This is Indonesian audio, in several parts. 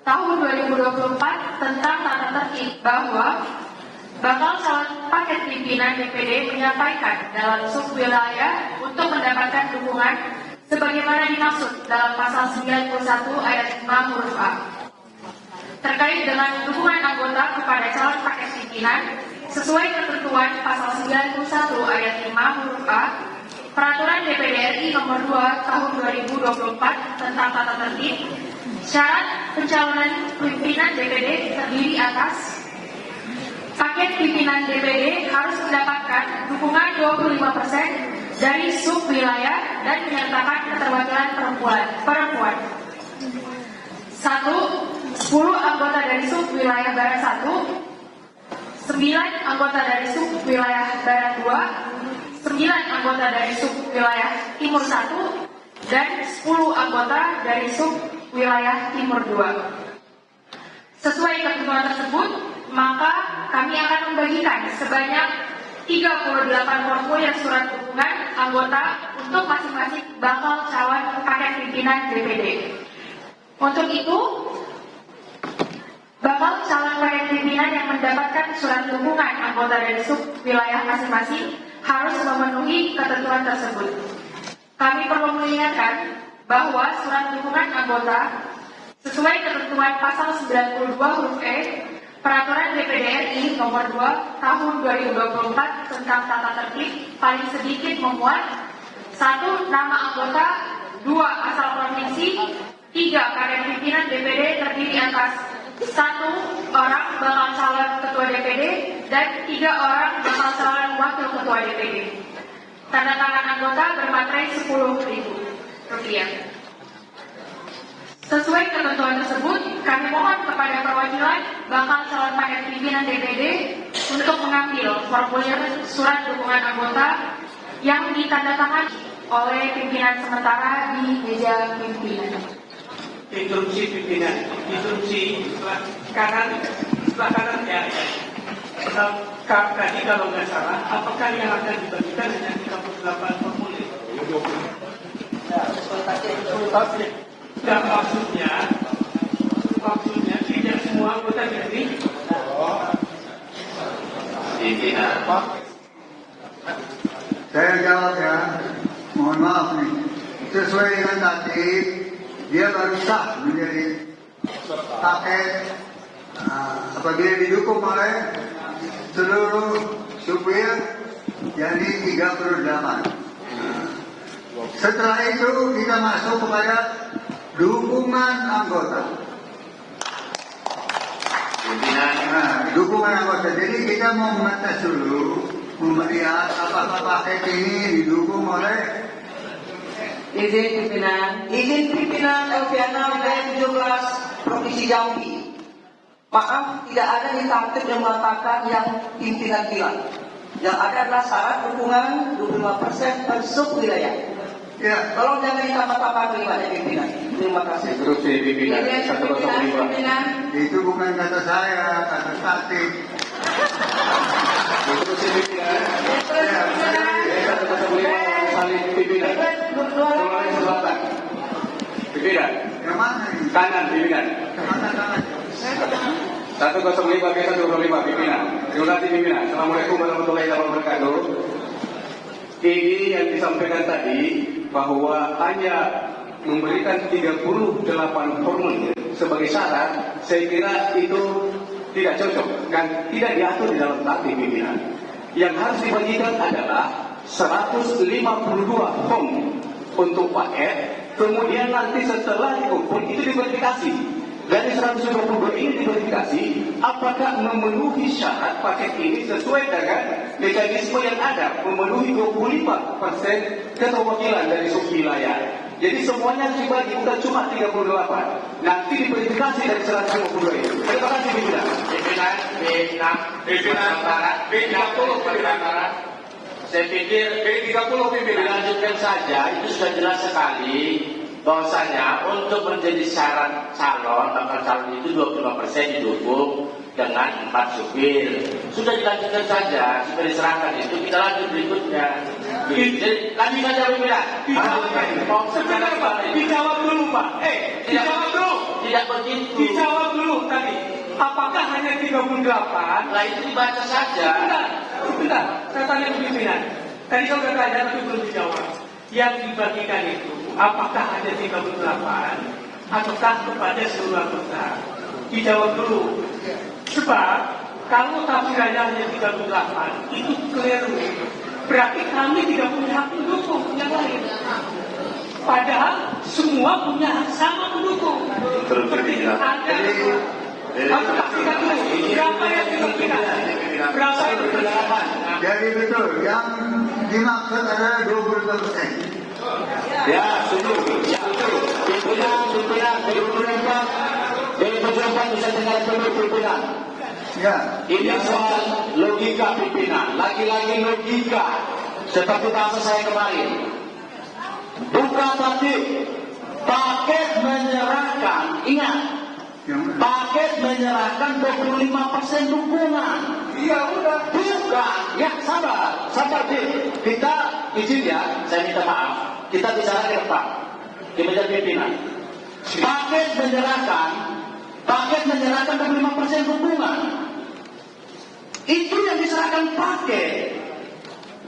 Tahun 2024 tentang tata tertib bahwa bakal calon paket pimpinan DPD menyampaikan dalam subwilayah untuk mendapatkan dukungan sebagaimana dimaksud dalam pasal 91 ayat 5 huruf A. Terkait dengan dukungan anggota kepada calon paket pimpinan sesuai ketentuan pasal 91 ayat 5 huruf A Peraturan DPD RI Nomor 2 Tahun 2024 tentang tata tertib, syarat pencalonan pimpinan DPD terdiri atas paket pimpinan DPD harus mendapatkan dukungan 25% dari subwilayah dan menyertakan keterwakilan perempuan. 1. 10 anggota dari subwilayah Barat 1, 9 anggota dari subwilayah Barat 2, 9 anggota dari subwilayah Timur 1, dan 10 anggota dari subwilayah Timur 2. Sesuai ketentuan tersebut, maka kami akan membagikan sebanyak 38 formulir surat dukungan anggota untuk masing-masing bakal calon paket pimpinan DPD. Untuk itu, bakal calon paket pimpinan yang mendapatkan surat dukungan anggota dari subwilayah masing-masing harus memenuhi ketentuan tersebut. Kami perlu mengingatkan bahwa surat dukungan anggota sesuai ketentuan pasal 92 huruf E Peraturan DPD RI Nomor 2 Tahun 2024 tentang tata tertib paling sedikit memuat 1. Nama anggota, 2. Asal provinsi, 3. Paket pimpinan DPD terdiri atas 1 orang bakal calon ketua DPD dan 3 orang bakal calon wakil ketua DPD. Tanda tangan anggota bermaterai Rp10.000. Sesuai ketentuan tersebut, kami mohon kepada perwakilan bakal calon paket pimpinan DPD untuk mengambil formulir surat dukungan anggota yang ditandatangani oleh pimpinan sementara di meja pimpinan. Instruksi pimpinan, instruksi sebelah kanan ya. Tadi kalau nggak salah, apakah yang akan dibagikan hanya 38 formulir? Dan maksudnya tidak semua anggota jadi pimpinan. Saya jawab ya, mohon maaf nih. Sesuai dengan tatib, dia baru sah menjadi paket apabila didukung oleh seluruh supir, jadi 38. Setelah itu kita masuk kepada dukungan anggota. Dukungan anggota. Jadi kita mau mengetes dulu, melihat apakah paket ini didukung oleh izin pimpinan Elviana wilayah 17 Provinsi Jambi. Maaf, tidak ada di tatib yang mengatakan yang pimpinan bilang. Yang ada adalah syarat dukungan 25% per subwilayah. ya. Tolong jangan ditambah-tambah kalimatnya pimpinan. Terima kasih. Instruksi pimpinan 105. Itu bukan kata saya, kata tatib. Instruksi pimpinan 105 salin pimpinan. Sulawesi Selatan. Pimpinan. Yang mana ini? Kanan pimpinan. Kemana kanan? 105 125 pimpinan. Terima kasih pimpinan. Assalamualaikum warahmatullahi wabarakatuh. Ini yang disampaikan tadi bahwa hanya memberikan 38 formulir sebagai syarat, saya kira itu tidak cocok dan tidak diatur di dalam tatib pimpinan. Yang harus dibagikan adalah 152 form untuk paket, kemudian nanti setelah dikumpul itu diverifikasi. Dari 122 ini diverifikasi apakah memenuhi syarat paket ini sesuai dengan mekanisme yang ada, memenuhi 25% keterwakilan dari subwilayah. Jadi semuanya dibagi, bukan cuma 38. Nanti diverifikasi dari 152 itu. Terima kasih pimpinan. Pimpinan Barat, pimpinan Barat. Saya pikir B30 pimpinan lanjutkan saja, itu sudah jelas sekali bahwasanya untuk menjadi syarat calon, bakal calon itu 25% didukung dengan 4 supir. Sudah dilanjutkan saja, sudah diserahkan itu, kita lanjut berikutnya. Jadi lanjut saja pimpinan. Dijawab dulu Pak. Dijawab dulu. tidak begitu. Dijawab dulu tadi. Apakah hanya 38? Lah itu dibaca saja. Sebentar. Saya tanya ke pimpinan. Tadi kau sudah tanya tapi belum dijawab. Yang dibagikan itu, apakah hanya 38 ataukah kepada seluruh anggota? Dijawab dulu. Sebab kalau tafsirannya hanya 38 itu keliru. Berarti kami tidak punya hak mendukung yang lain. Padahal semua punya hak sama mendukung. Seperti ada. Harus pastikan dulu berapa yang dibagikan, berapa yang dibagikan. Jadi betul, yang dimaksud adalah 22%. Ya, setuju. Ya, setuju. Pimpinan, bisa dengar dulu pimpinan. Ya. Ini soal logika pimpinan, lagi-lagi logika. Seperti bahasa saya kemarin. Bukan tadi paket menyerahkan, ingat, paket menyerahkan 25% dukungan. Iya udah. Bukan, ya sabar, kita izin ya, saya minta maaf. Kita bicara ke depan, di meja pimpinan. Paket menyerahkan 25% dukungan. Itu yang diserahkan paket.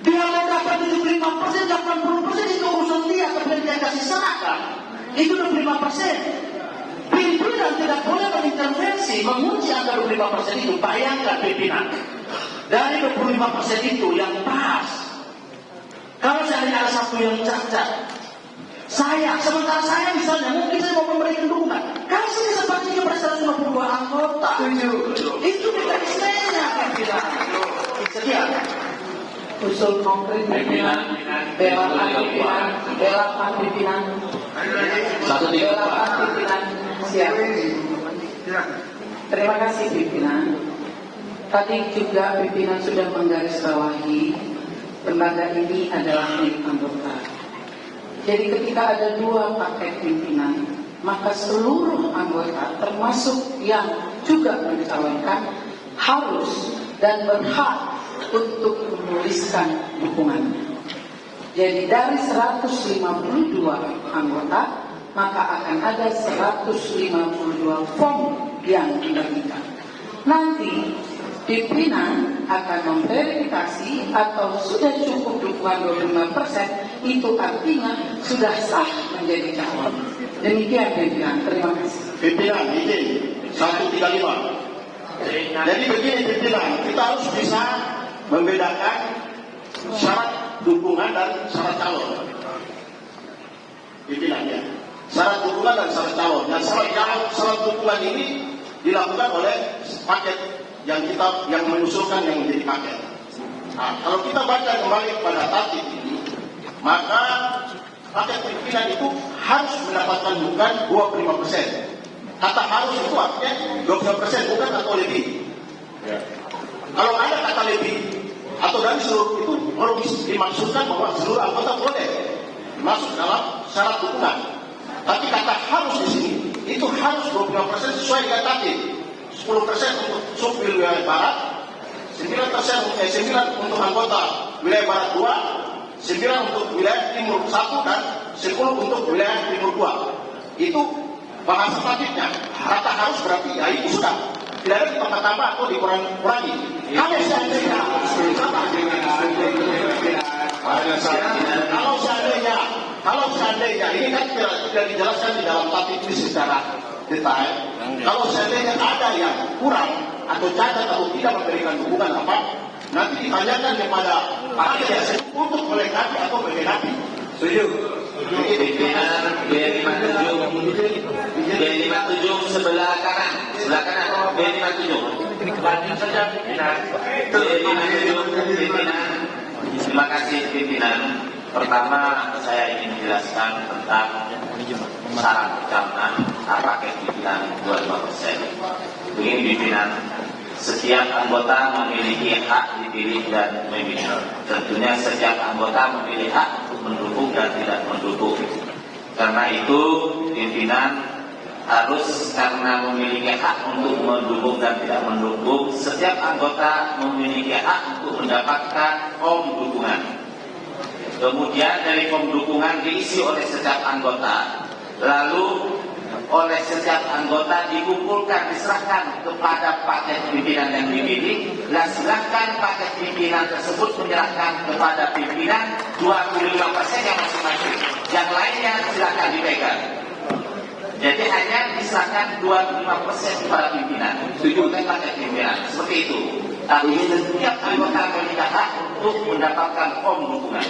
Dia mau dapat 75%, 80% itu urusan dia, kemudian dia kasih serahkan. Itu 25%. Pimpinan tidak boleh mengintervensi, mengunci angka 25% itu. Bayangkan pimpinan, dari 25% itu yang pas. Kalau seandainya ada satu yang cacat, sementara saya misalnya, mungkin saya mau memberikan dukungan. Kasih kesempatan kepada 152 anggota. Itu mekanismenya pimpinan. Sekian. Usul konkret pimpinan, belakan pimpinan, siap. Terima kasih pimpinan. Tadi juga pimpinan sudah menggarisbawahi lembaga ini adalah milik anggota. Jadi ketika ada 2 paket pimpinan, maka seluruh anggota termasuk yang juga mencalonkan harus dan berhak untuk menuliskan dukungannya. Jadi dari 152 anggota, maka akan ada 152 form yang dibagikan. Nanti pimpinan akan memverifikasi atau sudah cukup dukungan 25%, itu artinya sudah sah menjadi calon. Demikian pimpinan, terima kasih. Pimpinan, izin 135. Jadi begini pimpinan, kita harus bisa membedakan syarat dukungan dan syarat calon. Pimpinan ya, syarat dukungan dan syarat calon. Dan syarat dukungan ini dilakukan oleh paket yang mengusulkan yang menjadi paket. Nah, kalau kita baca kembali pada tatib ini, maka paket pimpinan itu harus mendapatkan dukungan 25%. Kata harus itu artinya 20%, bukan atau lebih. Ya. Kalau ada kata lebih atau dari seluruh itu baru dimaksudkan bahwa seluruh anggota boleh masuk dalam syarat dukungan. Tapi kata harus di sini itu harus 25% sesuai dengan tatib. 10% untuk sub wilayah barat, 9% untuk anggota wilayah barat 2, 9 untuk wilayah timur 1 dan 10 untuk wilayah timur 2. Itu bahasa tatibnya. Kata harus berarti ya itu sudah. Tidak ada ditambah-tambah atau dikurangi. Kalau seandainya ini kan tidak dijelaskan di dalam tatib ini secara detail. Kalau seandainya ada yang kurang atau cacat atau tidak memberikan dukungan apa, nanti ditanyakan kepada paket untuk melengkapi atau melengkapi. Setuju. B57 sebelah kanan B57. Pimpinan. Terima kasih pimpinan. Pertama saya ingin menjelaskan tentang syarat pencalonan paket pimpinan 25%. Begini pimpinan, setiap anggota memiliki hak dipilih dan memilih. Tentunya setiap anggota memilih hak untuk mendukung dan tidak mendukung. Karena itu pimpinan harus karena memiliki hak untuk mendukung dan tidak mendukung, setiap anggota memiliki hak untuk mendapatkan form dukungan. Kemudian dari form dukungan diisi oleh setiap anggota. Lalu oleh setiap anggota dikumpulkan, diserahkan kepada paket pimpinan yang dipilih, dan silahkan paket pimpinan tersebut menyerahkan kepada pimpinan 25% yang masing-masing. Yang lainnya silahkan dipegang. Jadi hanya diserahkan 25% kepada pimpinan. Bukan paket pimpinan. Seperti itu. Tapi setiap anggota memiliki hak untuk mendapatkan form dukungan.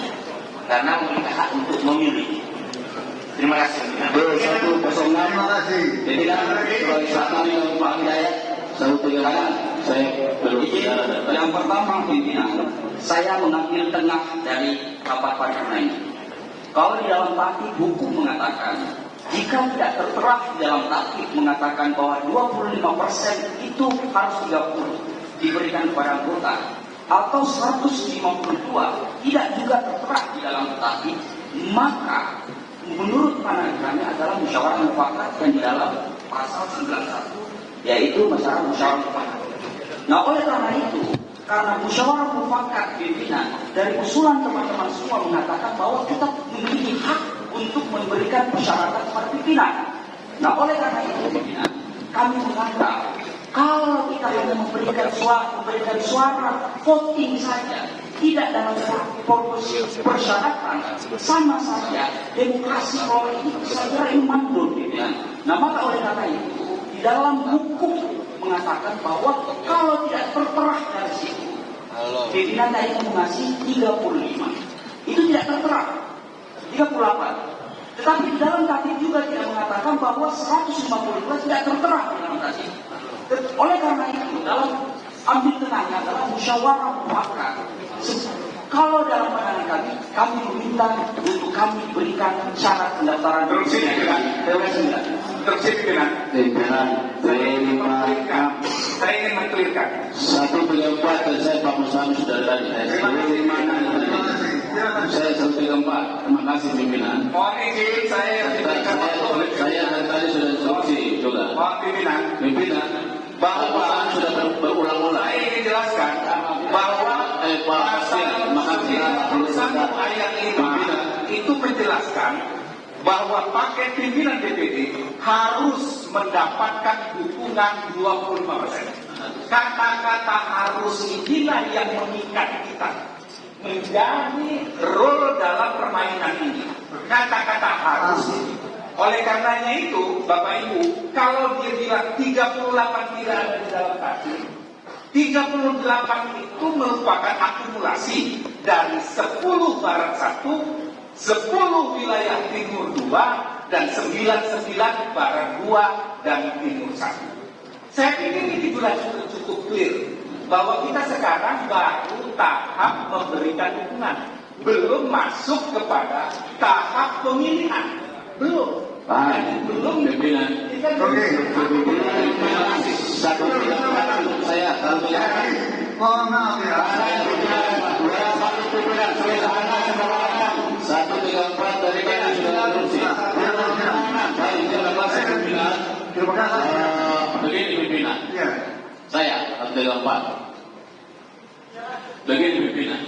Karena memiliki hak untuk memilih. Terima kasih. B106. Terima kasih. Jadi sebagai satu yang Pak Hidayat, satu pegangan saya berbicara. Yang pertama pimpinan, saya mengambil tengah dari rapat paripurna ini. Kalau di dalam tatib hukum mengatakan, jika tidak tertera di dalam tatib mengatakan bahwa 25% itu harus 30 diberikan kepada anggota, atau 152 tidak juga tertera di dalam tatib, maka menurut pandangan kami adalah musyawarah mufakat yang di dalam pasal 91, yaitu masalah musyawarah mufakat. Nah, oleh karena itu, karena musyawarah mufakat pimpinan dari usulan teman-teman semua mengatakan bahwa kita memiliki hak untuk memberikan persyaratan kepada pimpinan. Nah, oleh karena itu pimpinan, kami menganggap kalau kita hanya memberikan suara voting saja, tidak dalam proporsi persyaratan, sama saja demokrasi kalau ini saya kira ini mandul, gitu ya. Nah, maka oleh karena itu di dalam hukum mengatakan bahwa kalau tidak tertera dari situ, pimpinan tadi mengasih 35, itu tidak tertera 38. Tetapi di dalam tatib juga tidak mengatakan bahwa 152 tidak tertera di dalam tatib. Oleh karena itu, dalam ambil tengahnya adalah musyawarah mufakat. Kalau dalam pandangan kami meminta untuk kami berikan syarat pendaftaran. Terusik pimpinan. Saya ingin mengklirkan. Satu penyempat dan saya Pak Musami sudah tadi. Saya 134. Terima kasih pimpinan. Mohon izin saya diberikan waktu. Saya tadi sudah instruksi juga. Mohon pimpinan. Bahwa sudah berulang-ulang. Saya ingin jelaskan bahwa pasal 91 ayat 5 itu menjelaskan bahwa paket pimpinan DPD harus mendapatkan dukungan 25%. Kata-kata harus inilah yang mengikat kita menjadi role dalam permainan ini. Kata-kata harus. Oleh karenanya itu, Bapak Ibu, kalau dia bilang 38 tidak ada di dalam tatib, 38 itu merupakan akumulasi dari 10 barat 1, 10 wilayah timur 2, dan 99 barat 2 dan timur 1. Saya pikir ini juga cukup clear bahwa kita sekarang baru tahap memberikan dukungan, belum masuk kepada tahap pemilihan, belum. Belum Pimpinan. Oke. Satu saya Mohon maaf ya. 134 dari kami sudah instruksi. Baik, terima kasih pimpinan. Terima kasih. Begini pimpinan. Ya. Saya 134. Begini pimpinan.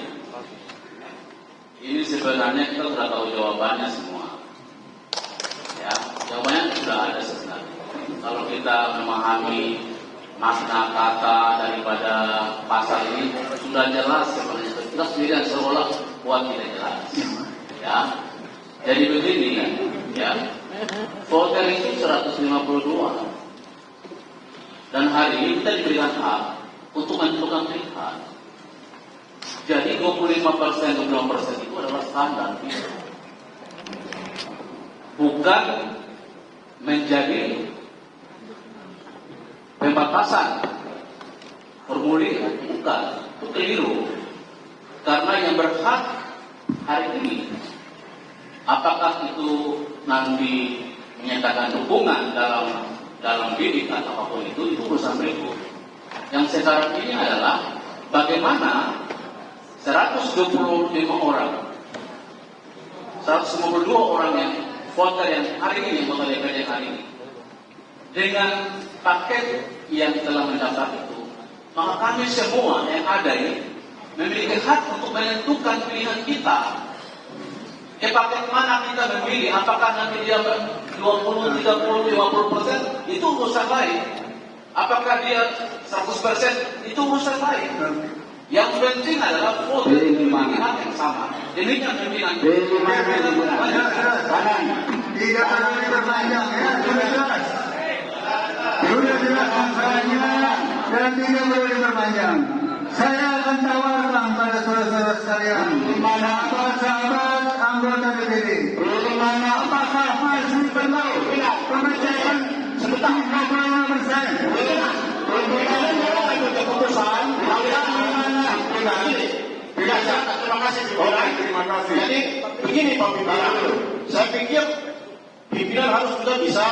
Ini sebenarnya kita sudah tahu jawabannya semua. Ya, jawabannya sudah ada sebenarnya. Kalau kita memahami makna kata daripada pasal ini sudah jelas sebenarnya. Kita sendiri seolah buat tidak jelas. Ya, jadi begini ya. Voter itu 152 dan hari ini kita diberikan hak untuk menentukan pilihan. Jadi 25% itu adalah standar. Bukan menjadi pembatasan formulir, bukan, itu keliru. Karena yang berhak hari ini, apakah itu nanti menyatakan dukungan dalam bidik atau apapun itu urusan berikut. Yang sekarang ini adalah bagaimana 125 orang, 152 orang yang voter yang hari ini, voter DPD hari ini, dengan paket yang telah mendaftar itu, maka kami semua yang ada ini memiliki hak untuk menentukan pilihan kita. Paket mana kita memilih? Apakah nanti dia 20, 30, 50% itu urusan lain. Apakah dia 100% itu urusan lain. Yang penting adalah foto pilihan yang sama. Ini yang pimpinan. Tidak perlu diperpanjang ya, sudah jelas. Sudah jelas masalahnya dan tidak perlu diperpanjang. Saya akan tawarkan pada saudara-saudara sekalian, apa sahabat anggota DPD, apakah masih perlu pemecatan sebentar 55%? Keputusan terima kasih. Terima kasih. Jadi begini Pak Pimpinan, saya pikir pimpinan harus juga bisa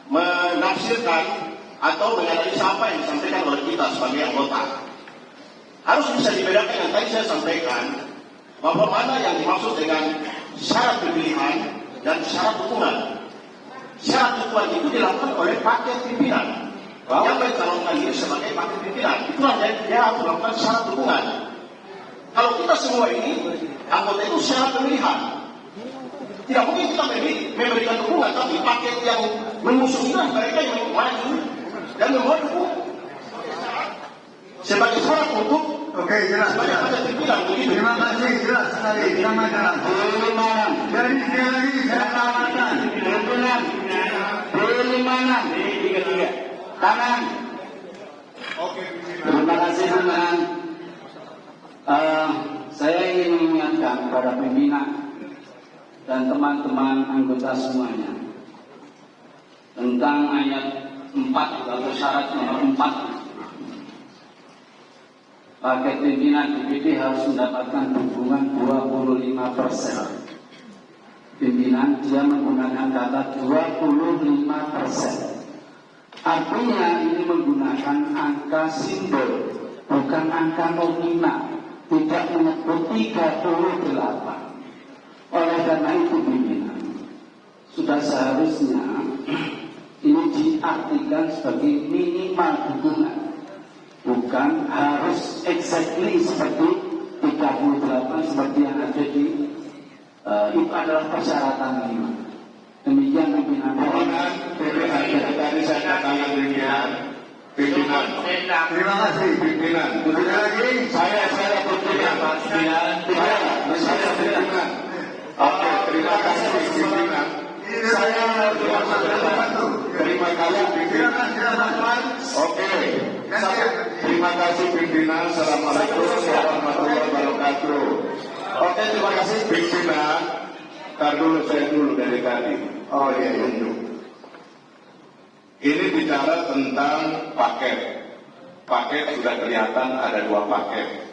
menafsirkan atau menganalisa apa yang disampaikan oleh kita sebagai anggota. Harus bisa dibedakan yang tadi saya sampaikan bahwa mana yang dimaksud dengan syarat pemilihan dan syarat dukungan. Syarat dukungan itu dilakukan oleh paket pimpinan. Yang mencalonkan diri sebagai paket pimpinan, itulah dia harus melakukan syarat dukungan. Kalau kita semua ini anggota itu syarat pemilihan. Tidak mungkin kita memberikan dukungan, tapi paket yang mengusungkan mereka yang maju dan membuat dukungan sebagai syarat untuk jelas. sebagai paket pimpinan. Terima kasih, jelas sekali. Selamat datang. Jadi sekali lagi saya tawarkan pimpinan tangan. Terima kasih pimpinan. Saya ingin mengingatkan kepada pimpinan dan teman-teman anggota semuanya tentang ayat 4 atau syarat nomor 4. Paket pimpinan DPD harus mendapatkan dukungan 25%. Pimpinan dia menggunakan kata 25%. Artinya ini menggunakan angka simbol, bukan angka nominal. Tidak menyebut 38. Oleh karena itu pimpinan sudah seharusnya ini diartikan sebagai minimal dukungan, bukan harus exactly seperti 38 seperti yang ada di itu adalah persyaratan minimal. Demikian pimpinan. Tadi saya katakan demikian. Pimpinan. Terima kasih. Pimpinan. Sekali lagi Saya berpimpinan. Saya pimpinan. Oke, terima kasih pimpinan. Saya terima kasih pimpinan. Oke. Terima kasih pimpinan. Assalamualaikum warahmatullahi wabarakatuh. Oke, terima kasih pimpinan. Ntar dulu saya dari tadi. Oh iya, ini bicara tentang paket. Paket sudah kelihatan ada 2 paket.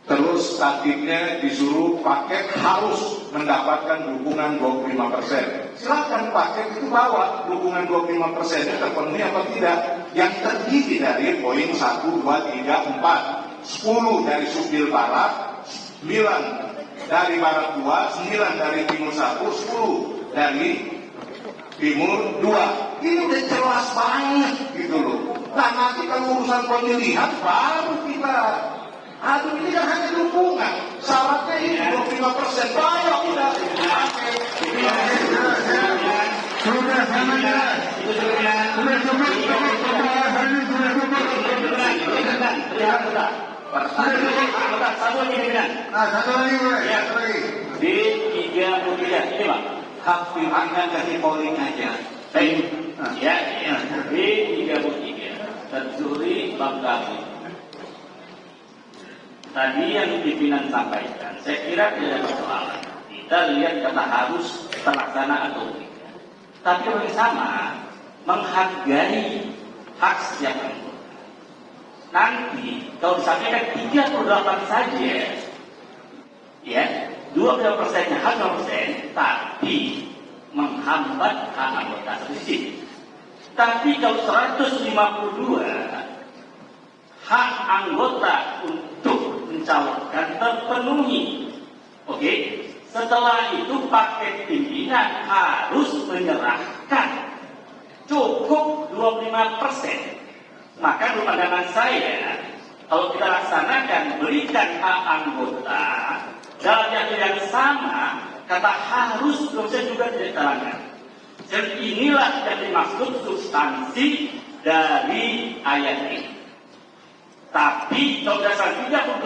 Terus taktiknya disuruh paket harus mendapatkan dukungan 25%. Silakan paket itu bawa dukungan 25%-nya terpenuhi apa tidak. Yang terdiri dari poin 1, 2, 3, 4. 10 dari Subil Barat, 9 dari Barat 2, 9 dari Timur 1, 10 dari Timur 2. Ini udah jelas banget gitu loh. Nah nanti kalau urusan pemilihan baru kita. Aduh ini kan hanya dukungan. Syaratnya ini 25%. Banyak udah. sudah sangat jelas. Sudah cukup. Pembahasan ini sudah cukup. Satu lagi boleh. Satu lagi. Di 33 ini Pak. Hak pimpinan kasih polling aja. Baik. Ya. Di 33 tersuri Bang Kami. Tadi yang pimpinan sampaikan, saya kira tidak ada persoalan. Kita lihat kata harus terlaksana atau tidak. Tapi yang sama menghargai hak setiap anggota. Nanti kalau disampaikan 38 saja, ya 22%-nya hak 0%, tapi menghambat hak anggota sedikit. Tapi kalau 152 hak anggota untuk mencalonkan terpenuhi, oke? Setelah itu paket pimpinan harus menyerahkan cukup 25%. Maka menurut pandangan saya, kalau kita laksanakan berikan hak anggota dalam yang sama, kata harus bisa juga tidak diterangkan. Dan inilah yang dimaksud substansi dari ayat ini. Tapi dasar 38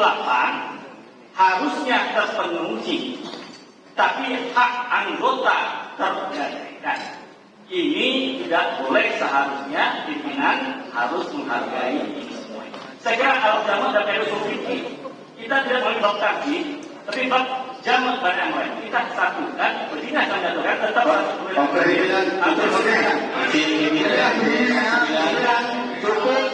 harusnya terpenuhi, tapi hak anggota tergadaikan. Ini tidak boleh, seharusnya pimpinan harus menghargai ini semua. Saya kira kalau zaman dan filosofi kita tidak boleh bab tadi, tapi bab jamak banyak yang lain. Kita satukan, berdina dan jatuhkan tetap satu pimpinan.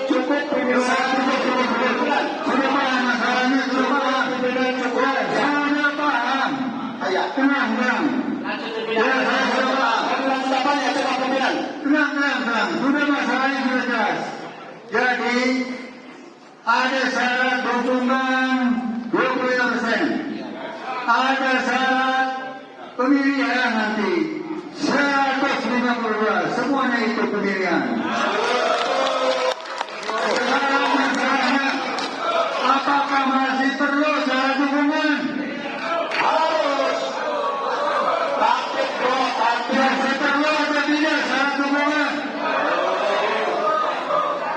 Cukup pimpinan. Sudah paham masalahnya, sudah paham pimpinan cukup. Sudah paham. Tenang. Tenang. Sudah masalahnya sudah jelas. Jadi ada syarat dukungan 25%. Ada syarat pemilihan nanti 152. Semuanya itu pemilihan. Sekarang masalahnya, apakah masih perlu syarat dukungan? Harus. Masih perlu atau tidak syarat dukungan?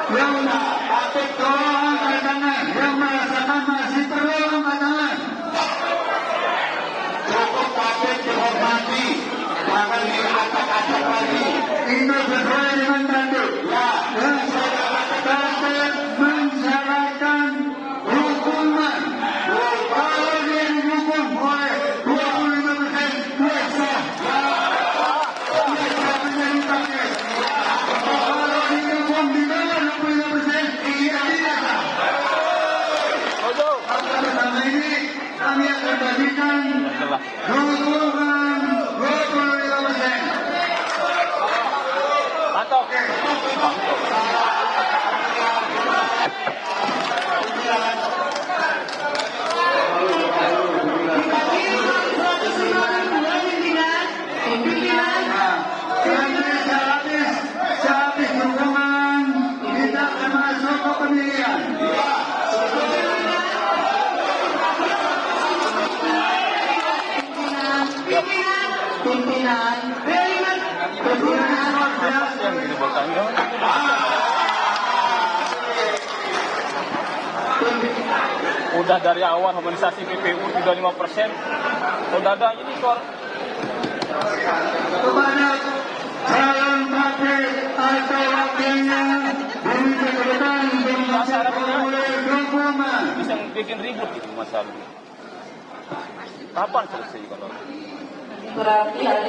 Yang tolong angkat tangan. Yang merasakan masih perlu angkat tangan. Cukup tapi dihormati. Jangan diacak-acak lagi. Ini sesuai dengan tanduk. Ya. Mensyaratkan hukuman. Kalau dia dihukum oleh 25%, dia sah. Dia sah menjadi paket. Kalau dihukum di bawah 25%, dia tidak sah. Pertama ini kami akan bagikan hukuman 25%. Mantap. Sehabis dukungan, kita akan masuk ke pemilihan. Pimpinan. Udah dari awal mobilisasi PPU 35%. Udah ada ini kok. Kepada calon wakil atau wakilnya diminta kebetulan untuk memperoleh dukungan. Bisa bikin ribut gitu masalah. Kapan selesai kalau? Berarti ada